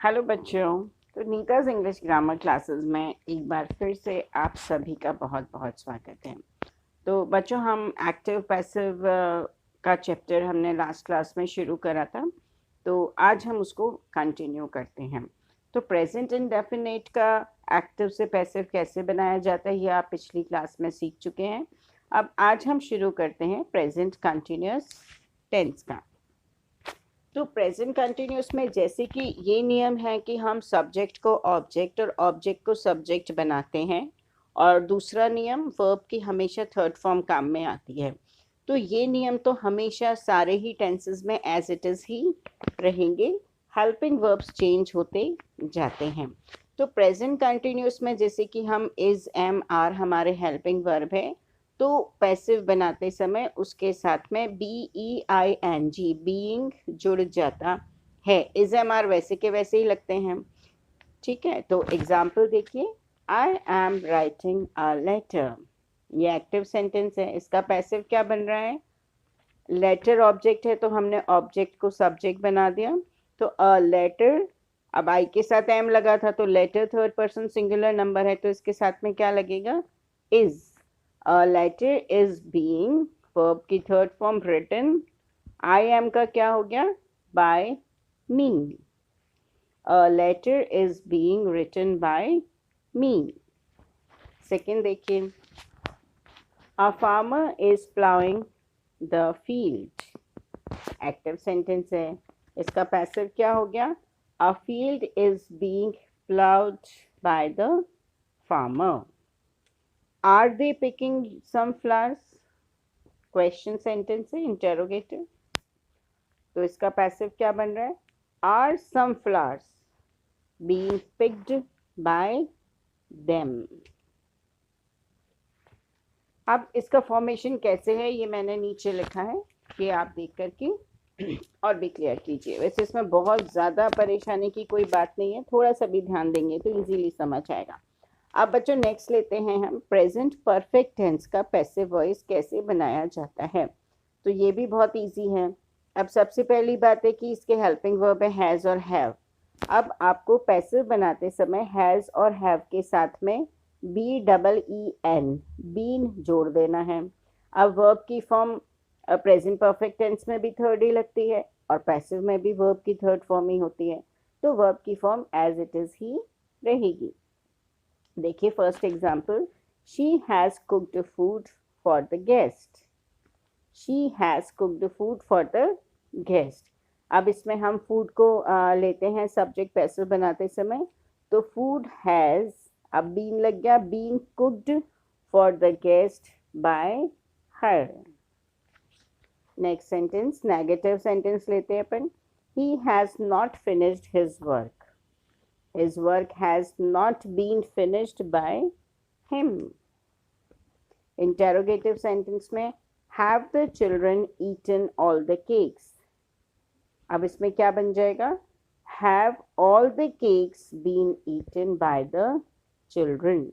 Hello बच्चों। तो Nita's English grammar classes में एक बार फिर से आप सभी का बहुत बहुत स्वागत है। तो बच्चों, हम एक्टिव पैसिव का चैप्टर हमने लास्ट क्लास में शुरू करा था, तो आज हम उसको कंटिन्यू करते हैं। तो प्रेजेंट इंडेफिनिट का एक्टिव से पैसिव कैसे बनाया जाता है ये आप पिछली क्लास में सीख चुके हैं। अब आज हम शुरू करते हैं प्रेजेंट कंटिन्यूअस टेंस का। तो प्रेजेंट कंटिन्यूअस में जैसे कि ये नियम है कि हम सब्जेक्ट को ऑब्जेक्ट और ऑब्जेक्ट को सब्जेक्ट बनाते हैं, और दूसरा नियम वर्ब की हमेशा थर्ड फॉर्म काम में आती है। तो ये नियम तो हमेशा सारे ही टेंसेस में एज इट इज़ ही रहेंगे। हेल्पिंग वर्ब्स चेंज होते जाते हैं। तो प्रेजेंट कंटिन्यूअस में जैसे कि हम इज एम आर हमारे हेल्पिंग वर्ब है, तो पैसिव बनाते समय उसके साथ में BEING बीइंग जुड़ जाता है। इज एम आर वैसे के वैसे ही लगते हैं, ठीक है। तो एग्जाम्पल देखिए, I am writing a letter, ये एक्टिव सेंटेंस है। इसका पैसिव क्या बन रहा है? लेटर ऑब्जेक्ट है तो हमने ऑब्जेक्ट को सब्जेक्ट बना दिया। तो अ लेटर, अब आई के साथ एम लगा था तो letter third person singular number है, तो इसके साथ में क्या लगेगा? Is. A letter is being, verb की third form written. I am का क्या हो गया? By me. A letter is being written by me. Second देखिए, a farmer is ploughing the field, active sentence है। इसका पैसिव क्या हो गया? A field is being ploughed by the farmer. Are they picking some flowers, question sentence है, interrogative. तो इसका passive क्या बन रहा है? Are some flowers being picked by them. अब इसका फॉर्मेशन कैसे है ये मैंने नीचे लिखा है, कि आप देख करके और भी क्लियर कीजिए। वैसे इसमें बहुत ज़्यादा परेशानी की कोई बात नहीं है, थोड़ा सा भी ध्यान देंगे तो इजीली समझ आएगा। अब बच्चों नेक्स्ट लेते हैं हम प्रेजेंट परफेक्ट टेंस का पैसिव वॉइस कैसे बनाया जाता है। तो ये भी बहुत इजी है। अब सबसे पहली बात है कि इसके हेल्पिंग वर्ब है हैज़ और हैव। अब आपको पैसिव बनाते समय हैज़ और हैव के साथ में BEEN बीन जोड़ देना है। अब वर्ब की फॉर्म प्रेजेंट परफेक्ट टेंस में भी थर्ड ही लगती है और पैसिव में भी वर्ब की थर्ड फॉर्म ही होती है, तो वर्ब की फॉर्म एज इट इज ही रहेगी। देखिए first example, she has cooked food for the guest. She has cooked food for the guest. अब इसमें हम फूड को लेते हैं सब्जेक्ट पैसिव बनाते समय, तो फूड हैज, अब बीन लग गया, been cooked for the guest by her. Next sentence negative sentence लेते हैं अपन, he has not finished his work. His work has not been finished by him. Interrogative sentence में, have the children eaten all the cakes. अब इसमें क्या बन जाएगा? Have all the cakes been eaten by the children.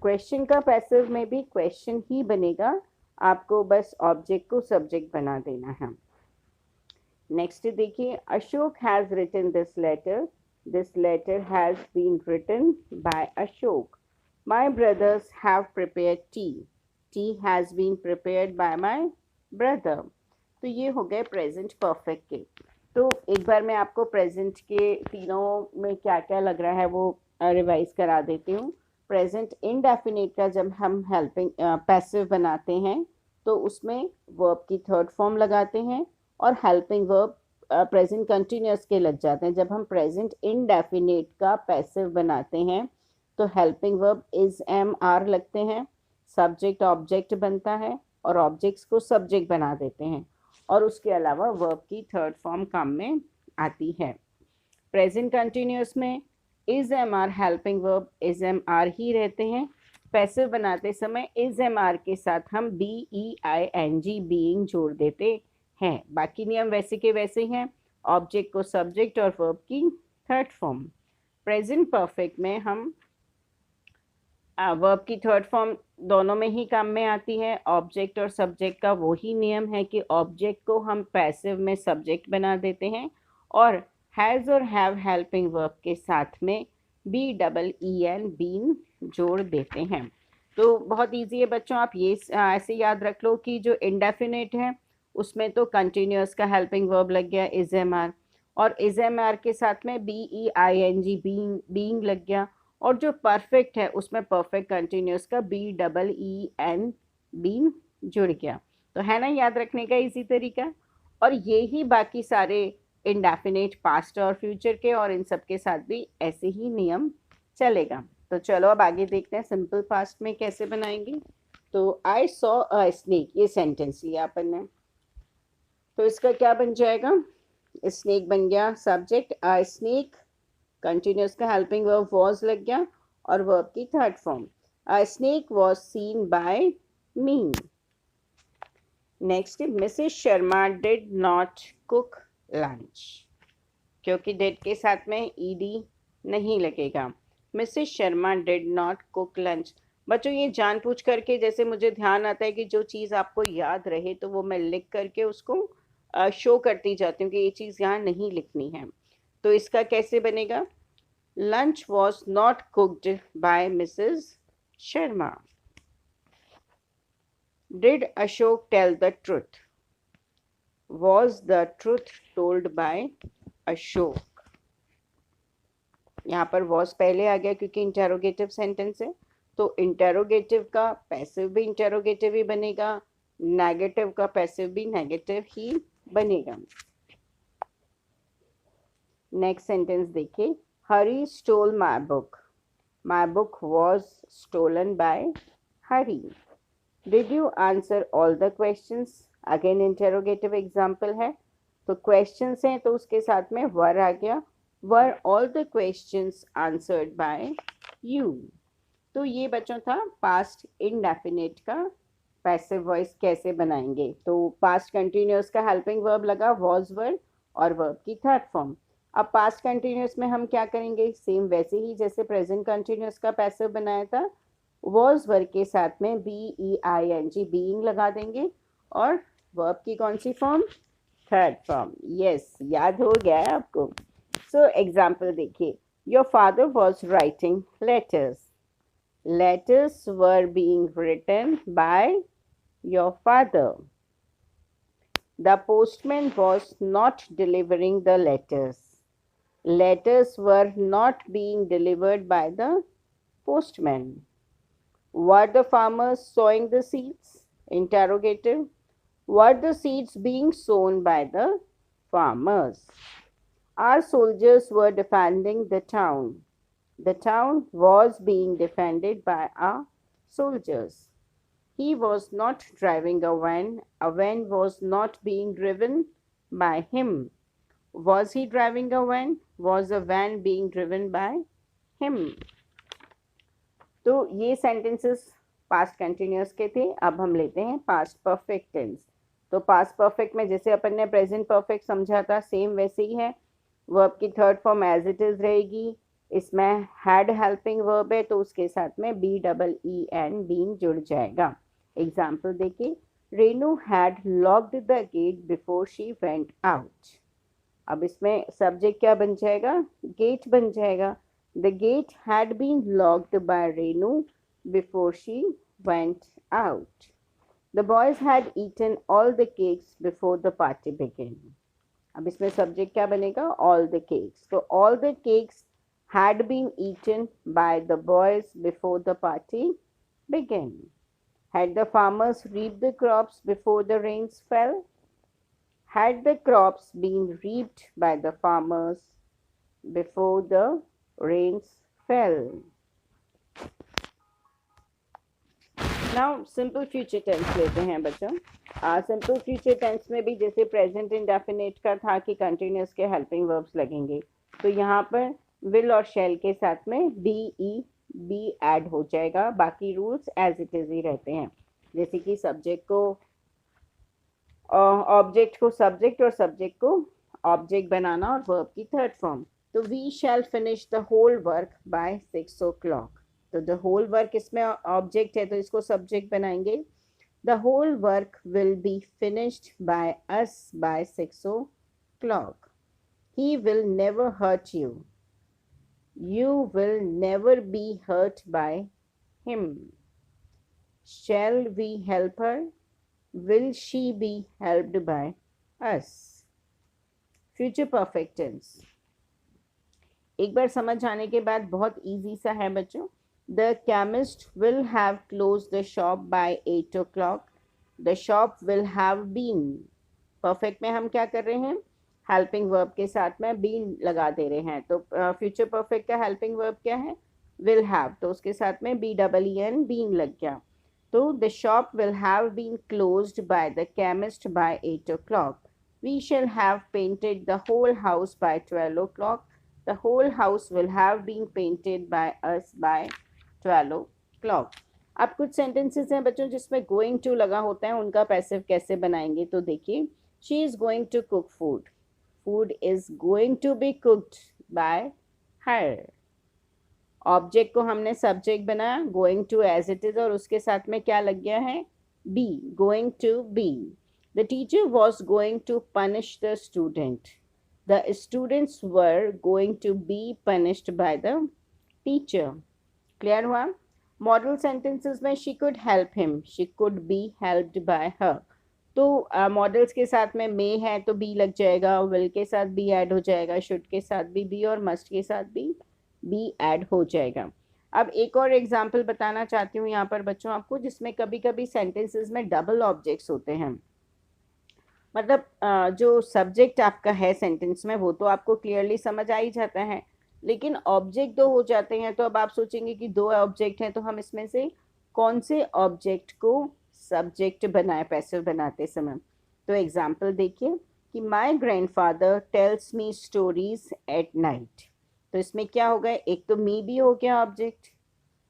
Question का passive में भी question ही बनेगा, आपको बस ऑब्जेक्ट को सब्जेक्ट बना देना है। नेक्स्ट देखिए, Ashok has written this letter. This letter has been written by Ashok. My brothers have prepared tea. Tea has been prepared by my brother. तो ये हो गए प्रेजेंट परफेक्ट के। तो एक बार मैं आपको प्रेजेंट के तीनों में क्या क्या लग रहा है वो रिवाइज करा देती हूँ। प्रेजेंट इंडेफिनिट का जब हम हेल्पिंग पैसिव बनाते हैं तो उसमें वर्ब की थर्ड फॉर्म लगाते हैं और हेल्पिंग वर्ब प्रेजेंट कंटिन्यूअस के लग जाते हैं। जब हम प्रेजेंट इंडेफिनिट का पैसिव बनाते हैं तो helping verb is am are लगते हैं, सब्जेक्ट ऑब्जेक्ट बनता है और ऑब्जेक्ट्स को सब्जेक्ट बना देते हैं, और उसके अलावा वर्ब की थर्ड फॉर्म काम में आती है। प्रेजेंट कंटिन्यूअस में is am are helping verb is am are ही रहते हैं। पैसिव बनाते समय इज एम आर के साथ हम BEING बीइंग जोड़ देते हैं। बाकी नियम वैसे के वैसे हैं, ऑब्जेक्ट को सब्जेक्ट और वर्ब की थर्ड फॉर्म। प्रेजेंट परफेक्ट में हम वर्ब की थर्ड फॉर्म दोनों में ही काम में आती है। ऑब्जेक्ट और सब्जेक्ट का वही नियम है कि ऑब्जेक्ट को हम पैसिव में सब्जेक्ट बना देते हैं और हैज़ और हैव हेल्पिंग वर्ब के साथ में BEEN बीन जोड़ देते हैं। तो बहुत इजी है बच्चों, आप ये ऐसे याद रख लो कि जो इंडेफिनेट है उसमें तो कंटिन्यूअस का हेल्पिंग वर्ब लग गया इज एम आर, और इज एम आर के साथ में BEING बीइंग लग गया, और जो परफेक्ट है उसमें परफेक्ट कंटिन्यूअस का BEEN बीन जुड़ गया। तो है ना याद रखने का इसी तरीका। और ये ही बाकी सारे इंडेफिनेट पास्ट और फ्यूचर के, और इन सब के साथ भी ऐसे ही नियम चलेगा। तो चलो अब आगे देखते हैं सिंपल पास्ट में कैसे बनाएंगे। तो आई सॉ अ स्नेक, ये सेंटेंस लिया अपन ने, तो इसका क्या बन जाएगा, स्नेक बन गया सब्जेक्ट, अ स्नेक कंटिन्यूअस का हेल्पिंग वर्ब वॉज लग गया, और वर्ब की third form, a snake was seen by me. Next, Mrs Sharma did not cook lunch, क्योंकि डिड के साथ में ईडी नहीं लगेगा। Mrs Sharma did not cook lunch. बच्चों ये जानबूझ करके, जैसे मुझे ध्यान आता है कि जो चीज़ आपको याद रहे तो वो मैं लिख करके उसको शो करती जाती हूँ कि ये चीज़ यहाँ नहीं लिखनी है। तो इसका कैसे बनेगा, lunch was not cooked by Mrs Sharma. Did Ashok tell the truth, was the truth told by Ashok. यहाँ पर वॉज पहले आ गया क्योंकि इंटेरोगेटिव सेंटेंस है, तो इंटेरोगेटिव का पैसिव भी इंटेरोगेटिव ही बनेगा, नेगेटिव का पैसिव भी नेगेटिव ही बनेगा। नेक्स्ट सेंटेंस देखिए, Hari stole my book, my book was stolen by Hari. Did you answer all the questions, again interrogative example है, तो क्वेश्चंस हैं तो उसके साथ में वर आ गया, were all the questions answered bye you. तो ये बच्चों था पास्ट इंडेफिनिट का पैसिव वॉइस कैसे बनाएंगे। तो पास्ट कंटिन्यूअस का हेल्पिंग वर्ब लगा वॉज वर, और वर्ब की थर्ड फॉर्म। अब पास्ट कंटिन्यूअस में हम क्या करेंगे, सेम वैसे ही जैसे प्रेजेंट कंटिन्यूअस का पैसिव बनाया था, वॉज वर्ब के साथ में BEING बीइंग लगा देंगे, और वर्ब की कौन सी फॉर्म, थर्ड फॉर्म। यस, याद हो गया है आपको। सो एग्जाम्पल देखिए, your father was writing letters, letters were being written by your father. The postman was not delivering the letters. Letters were not being delivered by the postman. Were the farmers sowing the seeds? Interrogative. Were the seeds being sown by the farmers? Our soldiers were defending the town. The town was being defended by our soldiers. He was not driving a van was not being driven by him. Was he driving a van? Was a van being driven by him? तो ये sentences past continuous के थे। अब हम लेते हैं past perfect tense. तो past perfect में जैसे अपन ने प्रेजेंट परफेक्ट समझा था, सेम वैसे ही है। वर्ब की third form as it is रहेगी, इसमें हैड हेल्पिंग वर्ब है तो उसके साथ में BEEN बीन जुड़ जाएगा। एग्जाम्पल देखिए, Renu had locked the gate before she went out. अब इसमें सब्जेक्ट क्या बन जाएगा, गेट बन जाएगा। The gate had been locked by Renu before she went out. The boys had eaten all the cakes before the party began. अब इसमें subject क्या बनेगा, ऑल द केक्स। तो all the cakes had been eaten by the boys before the party began. Had the farmers reaped the crops before the rains fell? Had the crops been reaped by the farmers before the rains fell? Now simple future tense लेते हैं बच्चों। Simple future tense में भी जैसे present indefinite का था कि continuous के हेल्पिंग वर्ब्स लगेंगे, तो यहाँ पर विल और शेल के साथ में BE ऐड हो जाएगा। बाकी रूल्स एज इट इज ही रहते हैं, जैसे कि सब्जेक्ट को ऑब्जेक्ट को सब्जेक्ट और सब्जेक्ट को ऑब्जेक्ट बनाना, और वर्ब की थर्ड फॉर्म। तो we shall finish the whole work by 6 o'clock। तो द होल वर्क इसमें ऑब्जेक्ट है तो इसको सब्जेक्ट बनाएंगे। The whole work will be finished by us by 6 o'clock। He will never hurt you. You will never be hurt by him. Shall we help her? Will she be helped by us? Future perfect tense एक बार समझ आने के बाद बहुत easy सा है बच्चों. The chemist will have close the shop by 8 o'clock. The shop will have been. Perfect में हम क्या कर रहे हैं, हेल्पिंग वर्ब के साथ में बीन लगा दे रहे हैं. तो फ्यूचर परफेक्ट का हेल्पिंग वर्ब क्या है, विल हैव, तो उसके साथ में BEEN बीन लग गया. तो the shop will have been closed by the chemist by 8 o'clock. We shall have painted the whole house by 12 o'clock. The whole house will have been painted by us by 12 o'clock. अब कुछ sentences हैं बच्चों जिसमें going to लगा होता है, उनका passive कैसे बनाएंगे. तो देखिए, she is going to cook food. Food is going to be cooked by her. Object को हमने सब्जेक्ट बनाया, going to as it is, और उसके साथ में क्या लग गया है, be, going to be. The teacher was going to punish the student. The students were going to be punished by the teacher. Clear हुआ. Model sentences में she could help him. She could be helped by her. तो models के साथ में may है तो be लग जाएगा, will के साथ be ऐड हो जाएगा, should के साथ भी be और must के साथ भी be ऐड हो जाएगा. अब एक और एग्जाम्पल बताना चाहती हूँ यहाँ पर बच्चों आपको, जिसमें कभी कभी सेंटेंसेस में डबल ऑब्जेक्ट्स होते हैं. मतलब जो सब्जेक्ट आपका है सेंटेंस में वो तो आपको क्लियरली समझ आ ही जाता है, लेकिन ऑब्जेक्ट दो हो जाते हैं. तो अब आप सोचेंगे कि दो ऑब्जेक्ट हैं तो हम इसमें से कौन से ऑब्जेक्ट को सब्जेक्ट बनाए पैसिव बनाते समय. तो एग्जाम्पल देखिए कि my grandfather tells me stories at night. तो इसमें क्या हो गया, एक तो मी भी हो गया ऑब्जेक्ट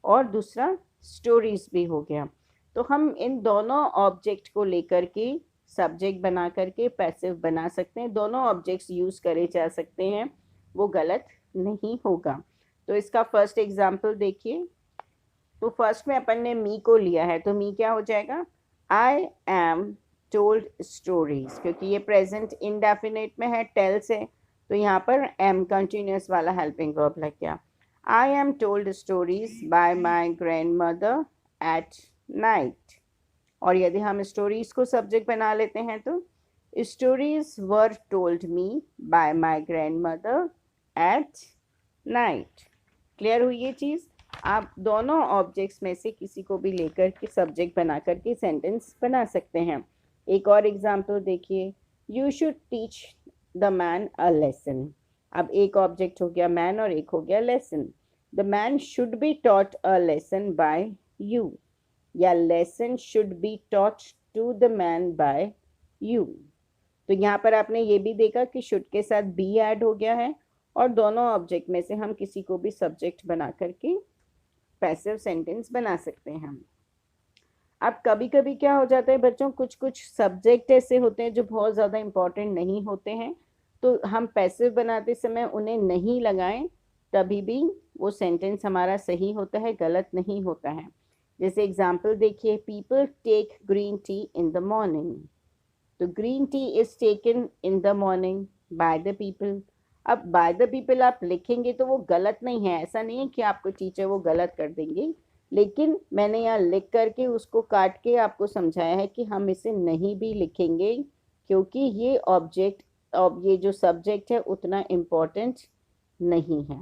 और दूसरा स्टोरीज भी हो गया. तो हम इन दोनों ऑब्जेक्ट को लेकर के सब्जेक्ट बना करके पैसिव बना सकते हैं. दोनों ऑब्जेक्ट्स यूज़ करे जा सकते हैं, वो गलत नहीं होगा. तो इसका फर्स्ट एग्जांपल देखिए. तो फर्स्ट में अपन ने मी को लिया है, तो मी क्या हो जाएगा, आई एम टोल्ड स्टोरीज. क्योंकि ये प्रेजेंट इंडेफिनिट में है, टेल से, तो यहाँ पर एम कंटिन्यूस वाला हेल्पिंग वर्ब लग गया. I am told stories bye my grand mother at night. और यदि हम स्टोरीज को सब्जेक्ट बना लेते हैं तो stories were told me by my grandmother at night. Clear हुई ये चीज़. आप दोनों ऑब्जेक्ट्स में से किसी को भी लेकर के सब्जेक्ट बना करके सेंटेंस बना सकते हैं. एक और एग्जांपल देखिए, you should teach the man a lesson. अब एक ऑब्जेक्ट हो गया मैन और एक हो गया lesson. The man should be taught a lesson by you, या lesson should be taught to the man by you. तो यहाँ पर आपने ये भी देखा कि शुड के साथ बी ऐड हो गया है और दोनों ऑब्जेक्ट में से हम किसी को भी सब्जेक्ट बना करके पैसिव सेंटेंस बना सकते हैं हम. अब कभी कभी क्या हो जाता है बच्चों, कुछ कुछ सब्जेक्ट ऐसे होते हैं जो बहुत ज़्यादा इम्पोर्टेंट नहीं होते हैं, तो हम पैसिव बनाते समय उन्हें नहीं लगाएं, तभी भी वो सेंटेंस हमारा सही होता है, गलत नहीं होता है. जैसे एग्जाम्पल देखिए, people take green tea in the morning. तो green tea is taken in the morning by the people. अब बाय द पीपल आप लिखेंगे तो वो गलत नहीं है, ऐसा नहीं है कि आपको टीचर वो गलत कर देंगे, लेकिन मैंने यहाँ लिख करके उसको काट के आपको समझाया है कि हम इसे नहीं भी लिखेंगे, क्योंकि ये ऑब्जेक्ट और ये जो सब्जेक्ट है उतना इम्पोर्टेंट नहीं है.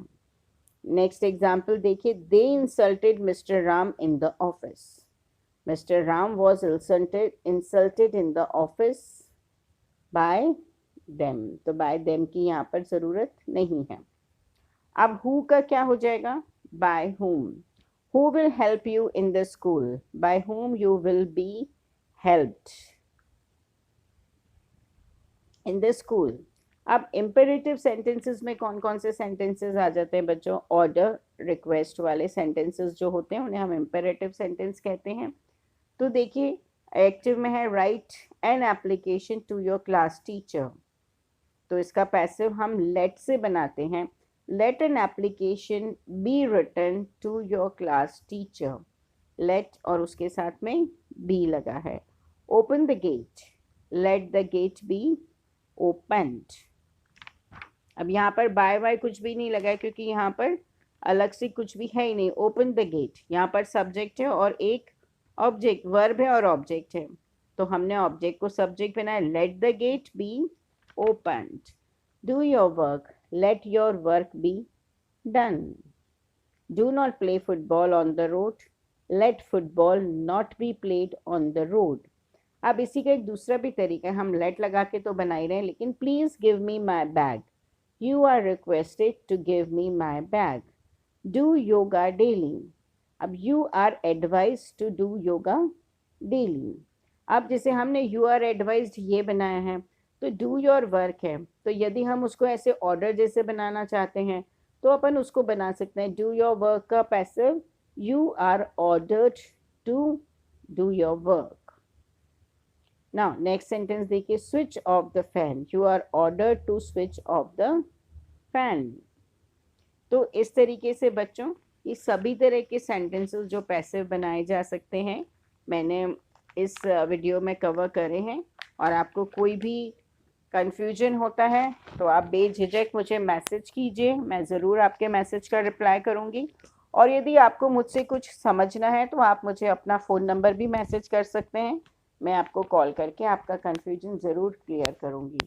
नेक्स्ट एग्जाम्पल देखिए, they insulted Mister Ram in the office. Mister Ram was insulted in the office by them. तो बाय देम की यहाँ पर ज़रूरत नहीं है. अब हु का क्या हो जाएगा, bye whom. Who will help you in the school? By whom you will be helped in the school. अब इम्पेरेटिव सेंटेंसेस में कौन कौन से सेंटेंसेस आ जाते हैं बच्चों, ऑर्डर रिक्वेस्ट वाले सेंटेंसेस जो होते हैं उन्हें हम इम्पेरेटिव सेंटेंस कहते हैं. तो देखिए, एक्टिव में है write an application to your class teacher. तो इसका पैसिव हम लेट से बनाते हैं, let an application be written to your class teacher. Let और उसके साथ में बी लगा है. Open the gate, let the gate be opened. अब यहाँ पर बाय बाय कुछ भी नहीं लगा है क्योंकि यहाँ पर अलग से कुछ भी है ही नहीं। ओपन द गेट, यहाँ पर सब्जेक्ट है और एक ऑब्जेक्ट, वर्ब है और ऑब्जेक्ट है, तो हमने ऑब्जेक्ट को सब्जेक्ट बनाया। Let the gate be opened. Do your work, let your work be done. Do not play football on the road, let football not be played on the road. अब इसी का एक दूसरा भी तरीका है, हम लेट लगा के तो बना ही रहे हैं, लेकिन please give me my bag, you are requested to give me my bag. Do yoga daily, अब you are advise to do yoga daily. अब जैसे हमने यू आर एडवाइज्ड ये बनाया है, तो डू योर वर्क है, तो यदि हम उसको ऐसे ऑर्डर जैसे बनाना चाहते हैं तो अपन उसको बना सकते हैं। डू योर वर्क का passive, you are ordered to do your work. Now next sentence देखिए, switch off the fan, you are ordered to switch off the fan. तो इस तरीके से बच्चों ये सभी तरह के सेंटेंसेस जो पैसिव बनाए जा सकते हैं मैंने इस वीडियो में कवर करे हैं। और आपको कोई भी कंफ्यूजन होता है तो आप बेझिझक मुझे मैसेज कीजिए, मैं ज़रूर आपके मैसेज का रिप्लाई करूँगी। और यदि आपको मुझसे कुछ समझना है तो आप मुझे अपना फ़ोन नंबर भी मैसेज कर सकते हैं, मैं आपको कॉल करके आपका कन्फ्यूजन ज़रूर क्लियर करूँगी।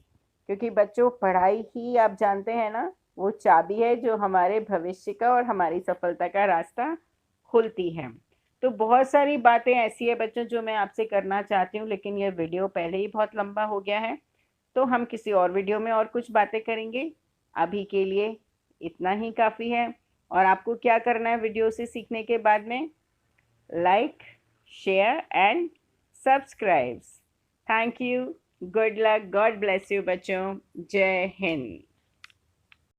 क्योंकि बच्चों पढ़ाई ही आप जानते हैं ना, वो चाबी है जो हमारे भविष्य का और हमारी सफलता का रास्ता खुलती है। तो बहुत सारी बातें ऐसी है बच्चों जो मैं आपसे करना चाहती हूँ, लेकिन यह वीडियो पहले ही बहुत लंबा हो गया है, तो हम किसी और वीडियो में और कुछ बातें करेंगे। अभी के लिए इतना ही काफ़ी है। और आपको क्या करना है वीडियो से सीखने के बाद में, like, share and subscribe. Thank you, good luck, God bless you बच्चों, जय हिंद।